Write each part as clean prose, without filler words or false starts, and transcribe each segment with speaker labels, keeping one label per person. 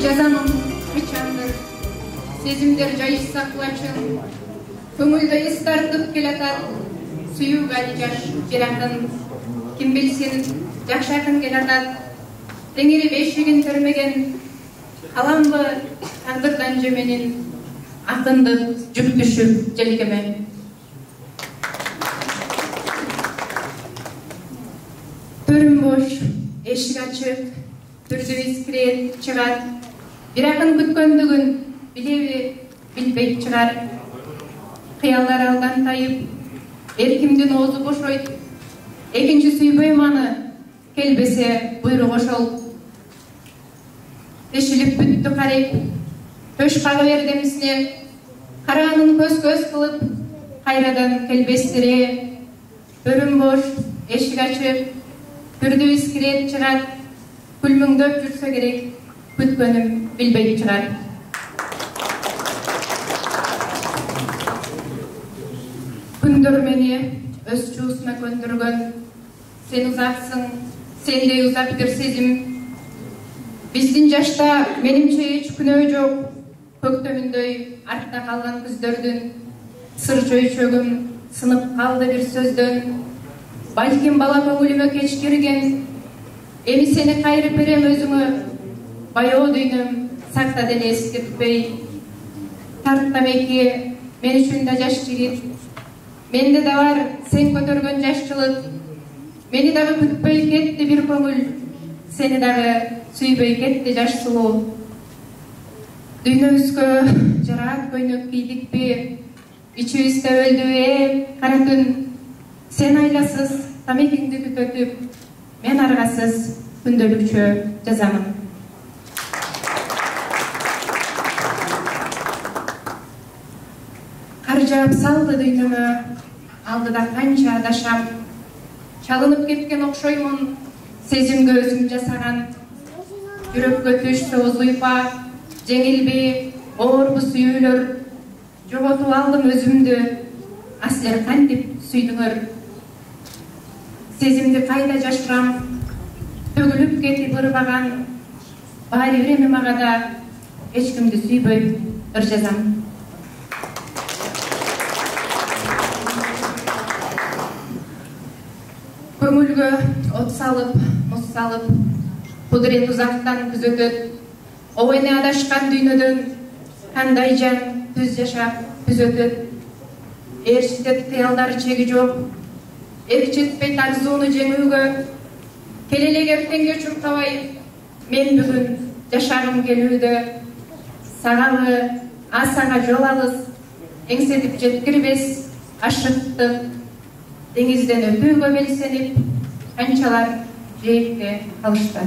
Speaker 1: жазамын кычанdır, сезимдер жайышса кулачын, көңүлдө эс тартып келатат, сүйүү гали жаш жакын, ким билсин жакшы акын келатат, теңири бешигин термеген, каламбы тагдырдан жеменин, акындык жүк түшүп желкеме. Төрүм бош, эшик ачык, түрдү искирет чыгат, бир акын күткөндүгүн билеби, билбей чыгар. Кыялдар алдан тайып, эркимдин оозу бошойт, экинчи сүйбөйм аны, келбесе буйрук ошол. Тешилип бүттү карайып, төш кага бердемисине, караанын көз кылып, кайрадан келбестире. Төрүм бош, эшик ачык, түрдү искирет чыгат, күлмүңдөп жүрсө керек, күткөнүм билбей чыгар. Күндөр мени өз чуусуна көндүргөн, сен узаксың, сендей узактыр сезим. Биздин жашта менимче эч күнөө жок, көктөмүндөй артта калган күздөрдүн. Сыр чөйчөгүм сынып калды бир сөздөн, балким бала көңүлүмө кеч кирген. Эми сени кайрып берем өзүңө, баяу дүйнөм сакта деле эскертпей. Тарттам эки мен үчүн да жаш жигит, менде да бар сен көтөргөн жашчылык. Мени дагы күтпөй кетти бир көңүл, сени дагы сүйбөй кетти жаш сулуу. Дүйнөбүзгө жараат көйнөк кийдикпи, ичибизде өлдүбү кара түн. Сен айласыз тамекиңди күтөтүп, мен аргасыз күндөлүкчө жазамын. Кар жаап салды дүйнөмө, алдыда канча адашам. Чалынып кеткен окшоймун, сезимге өзүм жасаган. Жүрөккө түшсө узуйпа, жеңилби, оорбу сүйүүлөр. Жоготуп алдым өзүмдү, а силер кантип сүйдүңөр. Сезимди кайда жашырам, төгүлүп кетип ырбаган. Баары бир эми мага да эч кимди сүйбөй ыр жазам. Көңүлгө от салып, муз салып, кудурет узактан күзөтөт. Обойне адашкан дүйнөдөн кандай жан түз жашап күзөтөт. Эршитет кыялдар чеги жок, эрчитпейт арзууну жеңүүгө. Келелек эртеңге чуркабай, мен бүгүн жашагым келүүдө. Сагабы асага жол алыс, эңсетип жеткирбес ашыктык. Деңизден өтүүгө белсенип, канчалар жээкте калышты.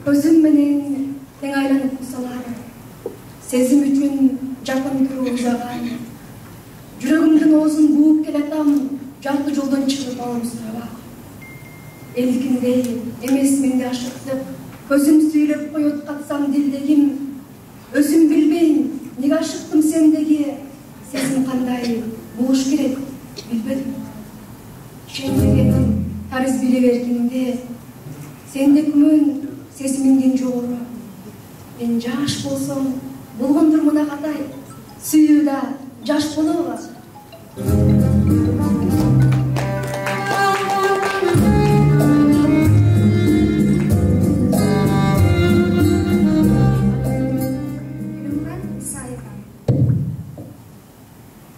Speaker 2: Көзүм менен тең айланып кусалар, сезим үчүн жакын туруу узаган. Жүрөгүмдүн оозун бууп келатам, жарты жолдон чыгып алам сураба. Элдикиндей эмес менде ашыктык, көзүм сүйлөп коет катсам дилдегим. Өзүм билбейм, неге ашыктым сендеги, сезим кандай болуш керек, билбедим. Шендегеним тарыз биле бергенде, сенде күмөн сезимиңден жогору. Мен жаш болсом, болгондур мына катай, сүйүү да жаш болобу?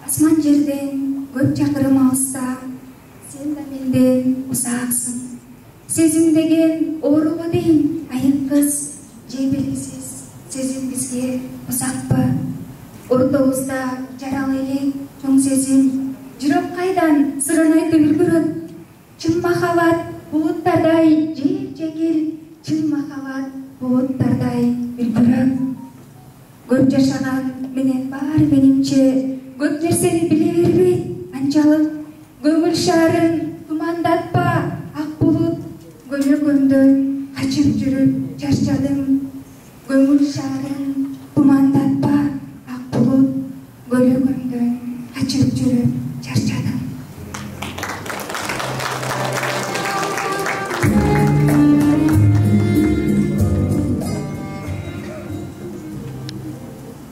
Speaker 2: Асман жерден көп чакырым алса, сен да менден узаксың. Сезим деген ооруго дейм айып кыз, же белгисиз сезим бизге узакпы? Ортобузда жаралы элек чоң сезим, жүрөк кайдан сырын айтып үлгүрөт. Чын махаббат булуттардай жеңил, чын махаббат булуттардай үлгүрөт. Көп жашаган менен бар менимче, көп нерсени биле бербейт анчалык. Көңүл шарын тумандатпа ак булут, көнө көндөн качырып жүрүп чарчадым.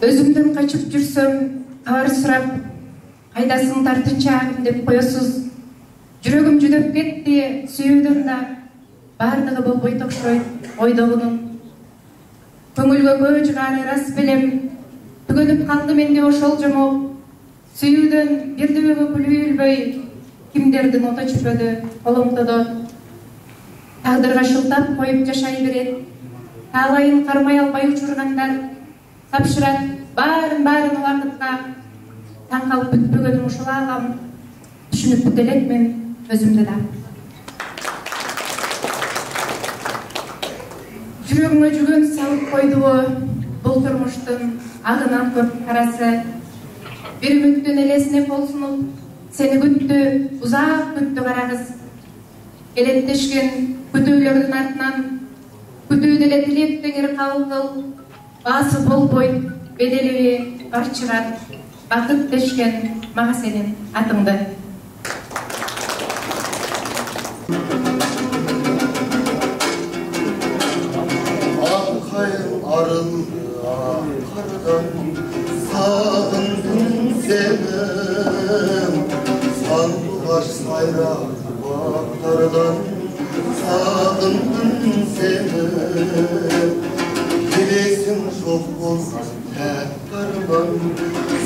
Speaker 1: Өзүмдөн качып жүрсөм, кабар сурап, кайдасың тартынчагым деп коесуз. Жүрөгүм жүдөп кетти, сүйүүдөн да бардыгы болбойт окшойт ойдогунун. Көңүлгө көж каары рас белем, түгөнүп калды менде ошол жомок. Сүйүүдөн бирдебеге күлүүлбөй, кимдердин ото чүпөдү коломтодо. Тагдырга шылтап коюп жашай берет, таалайын кармай албай учургандар. Тапшырат барын убакытка, таң калып бүтпөгөнүм ушул агам. Түшүнүп бүт элекмин өзүмдү да. Жүрөгүңө жүгөн салып койдубу бул турмуштун агынан көп карасы. Бир үмүттүн элесине кол сунуп, сени күттү, узак күттү кара кыз. Келеттешкен күтүүлөрдүн артынан, күтүү деле тилек теңир кабыл кыл. Басы болбойт, беделиби бар чыгат. Бакыт дешкен мага сенин атыңды.
Speaker 3: Akayım arındı akardan, sağındın senin. Sandılar sayrak baklardan, sağındın senin. Gidesin çok olsun tek karman,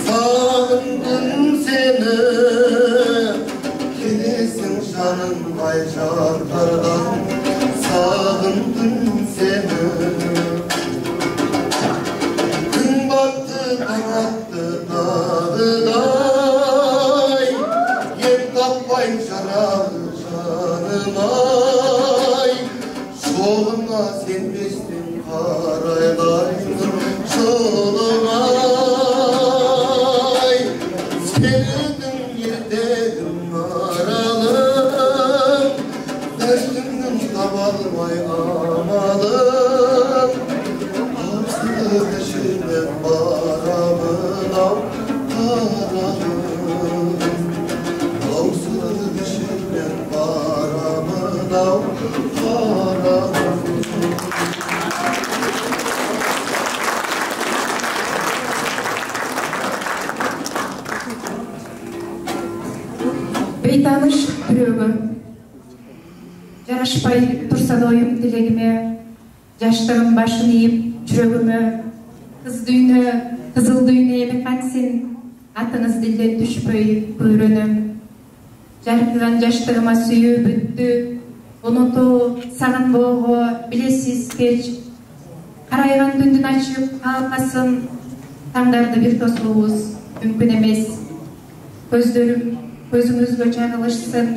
Speaker 3: sağındın seni. Gidesin canın aycarlardan, sağındın seni. Gün battı kanattı dağıday, yer kapmayın şarabı canımay. Şoluna sen bestin karaydaydın şolunay. Sevdim yerdeğim aralım, dertimden tabalmay amalım. Ağzını deşirmem baramınam karalım. Ağzını deşirmem baramınam karalım.
Speaker 1: Бейтаныш жүрөгү жарашпай турса да оюм тилегиме, жаштыгым башын ийип жүрөгүмө. Кыз дүйнө, кызыл дүйнө эми кантсин, атыңыз дилден түшпөй көрөнөм. Жаркыган жаштыгыма сүйүү бүттү, унутуу, сагынбоого билесиз кеч. Карайган түндүн ачып калкасын, таңдарды бир тосуубуз мүмкүн эмес. Көздөрүм көзүңүзгө чагылышсын,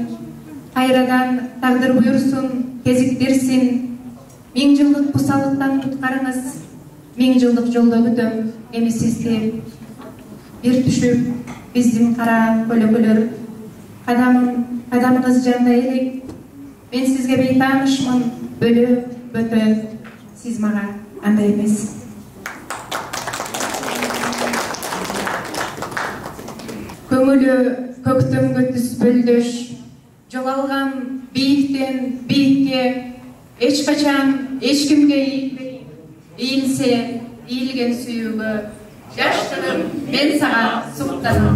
Speaker 1: кайрадан тагдыр буйрсун, кезиктирсин. 1000 жылдык бусалыктан куткарыңыз, 1000 жылдык жолдо күтөм эми сизди. Бир түшүп биздин кара көлөкөлөр, кадамыңыз жанда элек. Мен сизге бейтанышмын, бөлө бөтө, сиз мага андай эмес. Көңүлү көктөмгө түспөлдөш, жол алган бийиктен бийикке, эч качан эч кимге ийилсе, ийилген сүйүүгө. Жаштыгым, мен сага суктанам.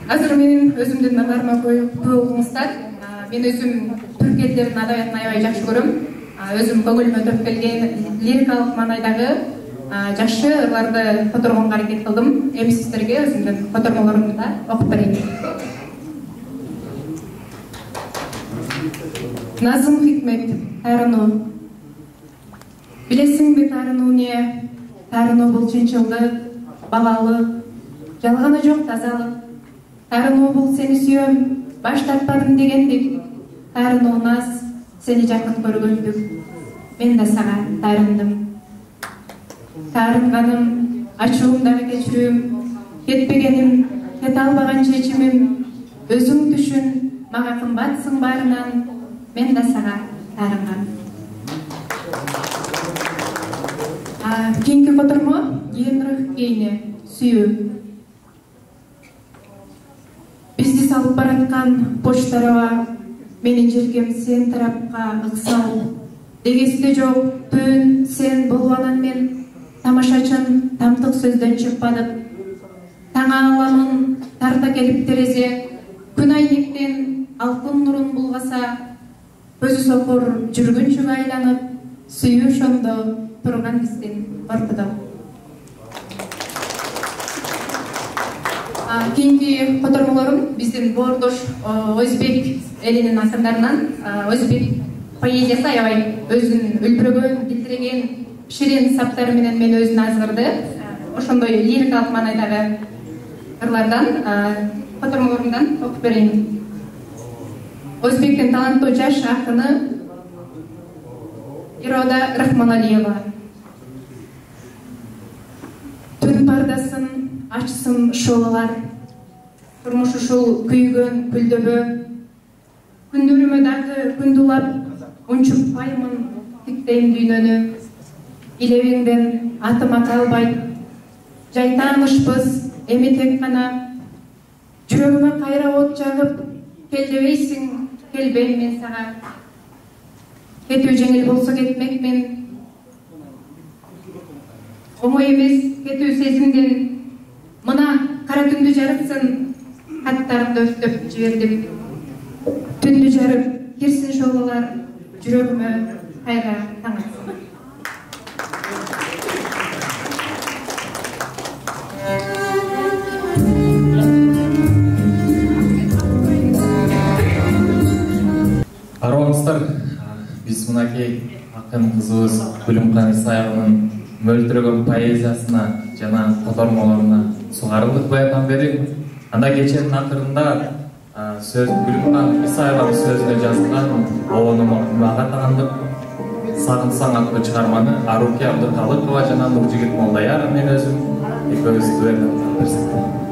Speaker 1: Азыр менин өзүмдүн назарыма көп болуңуздар. Мен өзүм түрк элдеринин адабиятын аябай жакшы көрөм. Өзүм көңүлүмө төп келген лирикалык маанайдагы жакшы ырларды которгонго аракет кылдым. Эми сиздерге өзүмдүн котормолорумду да окуп берейин. Назым Хикмет, Тарыну. Билесиңби тарыну эмне? Тарыну бул чынчылдык, багалык, жалганы жок тазалык. Тарыну бул сени сүйөм, баш тартпадым дегендик. Тарыну наз, сени жакын көргөндүк. Мен да сага тарындым. Тарынганым, ачуумдагы кечирүүм, кетпегеним, кете албаган чечимим. Өзүң түшүн, мага кымбатсың баарынан. Мен да сага тарынгам. Кийинки котормо Генрих Гейне, сүйүү. Бизди салып бараткан почтарова, менин желкем сен тарапка ыксал. Дегесте жок, түн сен болуп анан мен тамашачын тамтык сөздөн чыкпадык. Таң аламын тарта келип терезе, күн айнектен алкын нурун булгаса, көзү сокур жүргүнчүгө айланып, сүйүү ошондо турган биздин ортодо. Кийинки котормолорум биздин боордош Өзбек элинин акындарынан Өзбек поэзиясы аябай өзүнүн өлтүрөгөн билдирген ширин саптары менен мени өзүнө азгырды. Ошондой лирикалык маанайдагы ырлардан котормолорумдан окуп берейин. Өзбектин таланттуу жаш акыны Ирода Рахманалиева. Түн пардасын ачсын шолалар, турмуш ушул күйгөн күлдөбө. Күндөрүмө дагы күндулап, унчукпаймын тиктейм дүйнөнү. Илебиңден атыма калбайт, жайтаңышпыз эми тек гана. Жүрөгүмө кайра от жагып, кел дебейсиң, келбейм мен сага. Кетүү жеңил болсо кетмекмин. Оңой эмес кетүү сезимден. Мына кара түндү жарыксын, хаттарымды өстөп жибердим. Түндү жарып кирсин шолалар, жүрөгүмө кайра таң атсын.
Speaker 4: Армысыздар, биз мынакей акын кызыбыз Гүлүмкан Исаеванын мөлтүрөгөн поэзиясына жана котормолоруна сугарылдык баягынан бери. Анда кеченин акырында сөз Гүлүмкан Исаеванын сөзүнө жазылган обонума мага таандык Сагынсаң аттуу чыгарманы Аруки Абдыталыкова жана Нуржигит Молдаяров мен өзүм экөөбүз дуэт берсек.